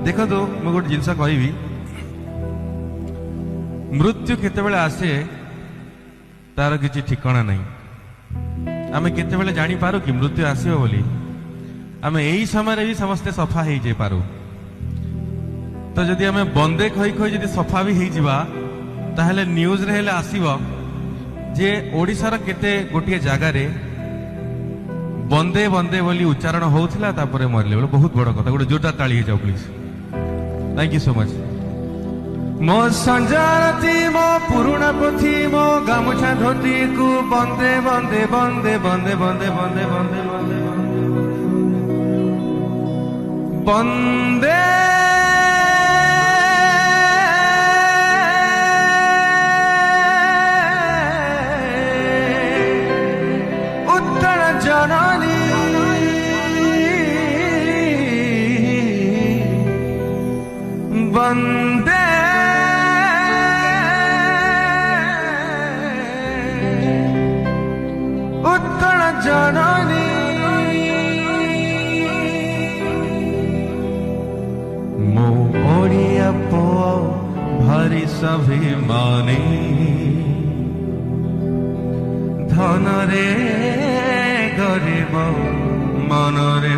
देखो तो मैं गोटे जिनस कहि मृत्यु केतेबेले आसे तार किसी ठिकाना नहीं। आमे केतेबेले जानी पारू कि मृत्यु आसीबो बोली। आमे एही समय भी समस्ते सफा हो जाई पारू। तो जदि आमे बंदे खई खई जदि सफा भी हो जिबा ताहले न्यूज रे हेले आसीबो जे ओडिसार केते गोटिए जागा रे बंदे बंदे बोली उच्चारण होउथिला तापरे मरले बोले। बहुत बड़ कथा। गोटे जोरदार ताली हो जाओ please. Thank you so much. मो संजाती मो पुरुणा पोथी मो गामुछा धोती को बंदे बंदे बंदे बंदे बंदे बंदे बंदे बंदे बंदे उत्तर जननी बंदे उत्तर जननी मो ओडिया पुओ भारी स्वाभिमानी धन रे गरीब मन रे